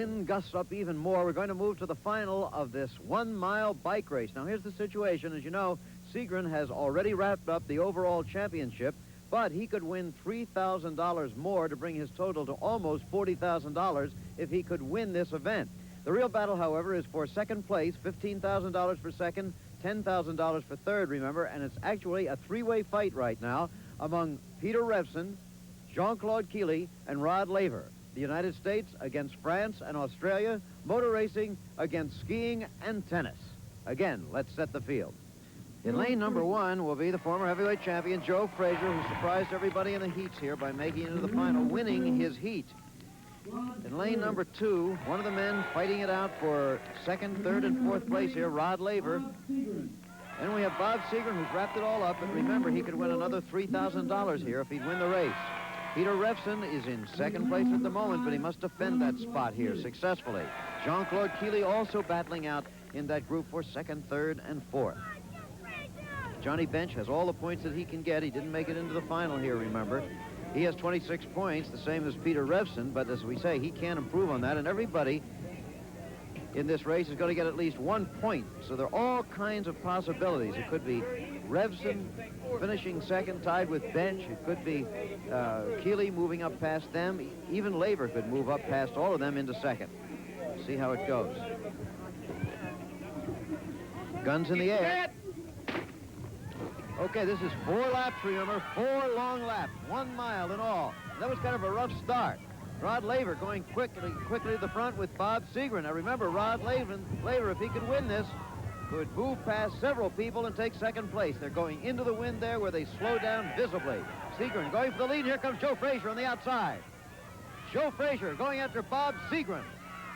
wind gusts up even more. We're going to move to the final of this 1-mile bike race. Now, here's the situation. As you know, Seagren has already wrapped up the overall championship, but he could win $3,000 more to bring his total to almost $40,000 if he could win this event. The real battle, however, is for second place, $15,000 for second, $10,000 for third, remember, and it's actually a three-way fight right now among Peter Revson, Jean-Claude Killy, and Rod Laver. The United States against France and Australia, motor racing against skiing and tennis. Again, let's set the field. In lane number 1 will be the former heavyweight champion, Joe Frazier, who surprised everybody in the heats here by making it into the final, winning his heat. In lane number 2, one of the men fighting it out for second, third, and fourth place here, Rod Laver. Then we have Bob Seagren, who's wrapped it all up, but remember, he could win another $3,000 here if he'd win the race. Peter Revson is in second place at the moment, but he must defend that spot here successfully. Jean-Claude Killy also battling out in that group for second, third, and fourth. Johnny Bench has all the points that he can get. He didn't make it into the final here, remember. He has 26 points, the same as Peter Revson, but as we say, he can't improve on that, and everybody in this race is going to get at least 1 point. So there are all kinds of possibilities. It could be Revson finishing second, tied with Bench. It could be Killy moving up past them. Even Laver could move up past all of them into second. See how it goes. Guns in the air. Okay, this is 4 laps, remember, 4 long laps, 1 mile in all. That was kind of a rough start. Rod Laver going quickly to the front with Bob Seagren. Now remember, Rod Laver, if he could win this, could move past several people and take second place. They're going into the wind there where they slow down visibly. Seagren going for the lead. Here comes Joe Frazier on the outside. Joe Frazier going after Bob Seagren.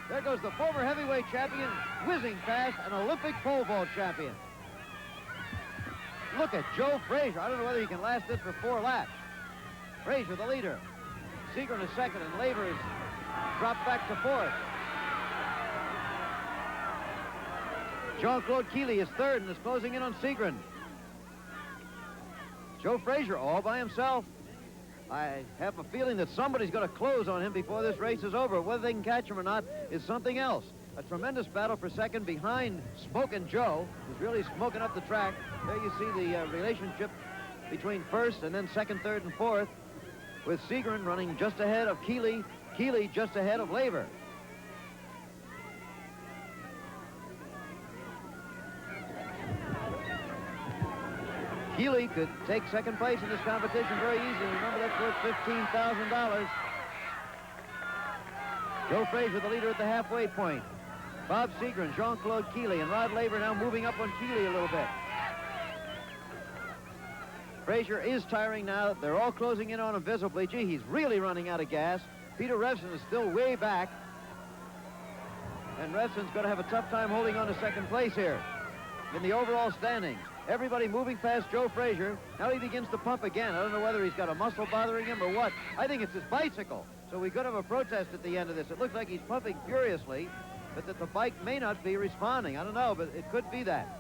There goes the former heavyweight champion, whizzing past an Olympic pole vault champion. Look at Joe Frazier. I don't know whether he can last this for 4 laps. Frazier, the leader. Seagren is second, and Laver is dropped back to fourth. Jean-Claude Killy is third and is closing in on Seagren. Joe Frazier all by himself. I have a feeling that somebody's going to close on him before this race is over. Whether they can catch him or not is something else. A tremendous battle for second behind Smokin' Joe, who's really smoking up the track. There you see the relationship between first and then second, third, and fourth, with Seagren running just ahead of Killy, Killy just ahead of Laver. Killy could take second place in this competition very easily. Remember, that's worth $15,000. Joe Frazier, the leader at the halfway point. Bob Seagren, Jean-Claude Killy, and Rod Laver now moving up on Killy a little bit. Frazier is tiring now. They're all closing in on him visibly. Gee, he's really running out of gas. Peter Revson is still way back. And Revson's going to have a tough time holding on to second place here in the overall standings. Everybody moving past Joe Frazier. Now he begins to pump again. I don't know whether he's got a muscle bothering him or what. I think it's his bicycle. So we could have a protest at the end of this. It looks like he's pumping furiously, but that the bike may not be responding. I don't know, but it could be that.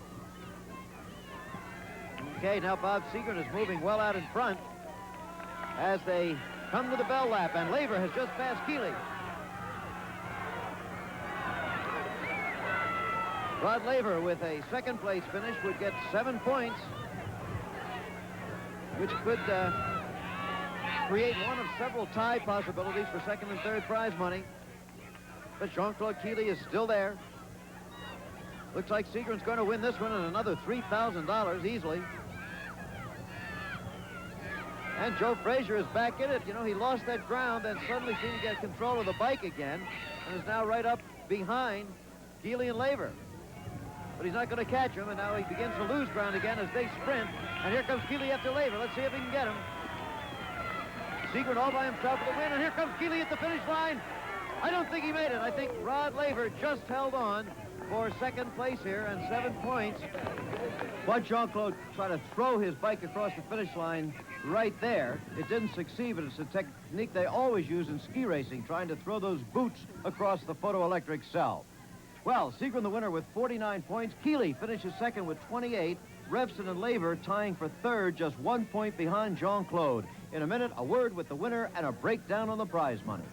Okay, now Bob Seagren is moving well out in front as they come to the bell lap, and Laver has just passed Killy. Rod Laver, with a second place finish, would get 7 points, which could create one of several tie possibilities for second and third prize money. But Jean-Claude Killy is still there. Looks like Seagren's going to win this one and another $3,000 easily. And Joe Frazier is back in it. You know, he lost that ground, then suddenly seemed to get control of the bike again, and is now right up behind Killy and Laver. But he's not going to catch him, and now he begins to lose ground again as they sprint. And here comes Killy after Laver. Let's see if he can get him. Seagren all by himself for the win, and here comes Killy at the finish line. I don't think he made it. I think Rod Laver just held on for second place here and 7 points. But Jean-Claude tried to throw his bike across the finish line right there. It didn't succeed, but it's a technique they always use in ski racing, trying to throw those boots across the photoelectric cell. Well, Seagren the winner with 49 points. Killy finishes second with 28. Revson and Laver tying for third, just 1 point behind Jean-Claude. In a minute, a word with the winner and a breakdown on the prize money.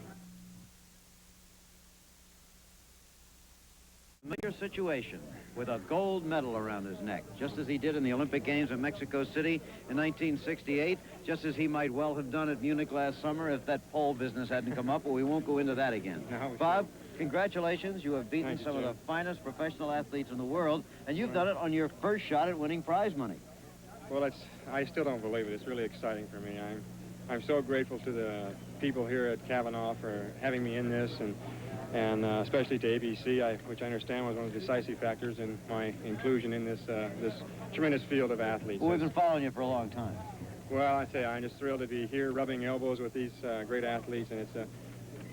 Familiar situation with a gold medal around his neck, just as he did in the Olympic Games in Mexico City in 1968, just as he might well have done at Munich last summer if that pole business hadn't come up, but we won't go into that again. No, Bob, congratulations. You have beaten some of the finest professional athletes in the world, and you've done it on your first shot at winning prize money. Well, I still don't believe it. It's really exciting for me. I'm so grateful to the people here at Kavanaugh for having me in this, and especially to ABC, which I understand was one of the decisive factors in my inclusion in this this tremendous field of athletes. Well, we've been following you for a long time. Well, I tell you, I'm just thrilled to be here rubbing elbows with these great athletes, and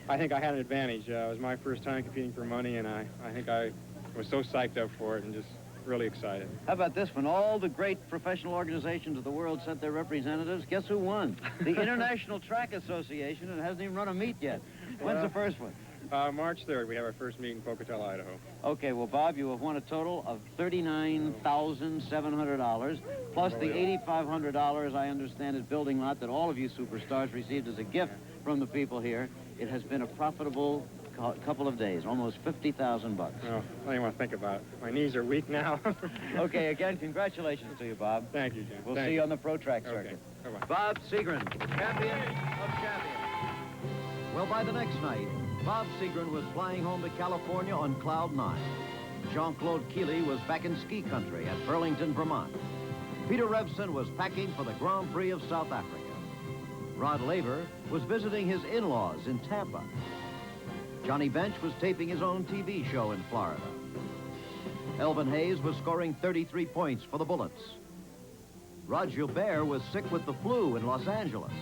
I think I had an advantage. It was my first time competing for money, and I think I was so psyched up for it and just really excited. How about this? When all the great professional organizations of the world sent their representatives, guess who won? The International Track Association, and hasn't even run a meet yet. When's the first one? March 3rd, we have our first meet in Pocatello, Idaho. Okay, well, Bob, you have won a total of $39,700, plus the $8,500, I understand, is building lot that all of you superstars received as a gift from the people here. It has been a profitable couple of days, almost $50,000. Oh, I don't even want to think about it. My knees are weak now. Okay, again, congratulations to you, Bob. Thank you, Jim. We'll see you on the pro track circuit. Okay. Bye-bye. Bob Seagren, champion of champions. Well, by the next night, Bob Seagren was flying home to California on Cloud 9. Jean-Claude Killy was back in ski country at Burlington, Vermont. Peter Revson was packing for the Grand Prix of South Africa. Rod Laver was visiting his in-laws in Tampa. Johnny Bench was taping his own TV show in Florida. Elvin Hayes was scoring 33 points for the Bullets. Rod Gilbert was sick with the flu in Los Angeles.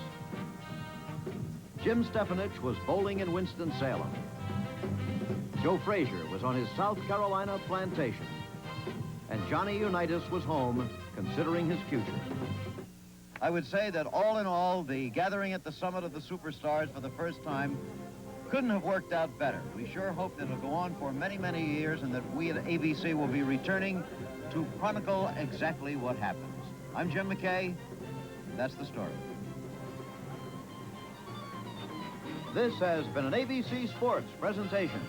Jim Stefanich was bowling in Winston-Salem. Joe Frazier was on his South Carolina plantation. And Johnny Unitas was home, considering his future. I would say that all in all, the gathering at the summit of the superstars for the first time couldn't have worked out better. We sure hope that it'll go on for many, many years and that we at ABC will be returning to chronicle exactly what happens. I'm Jim McKay. That's the story. This has been an ABC Sports presentation.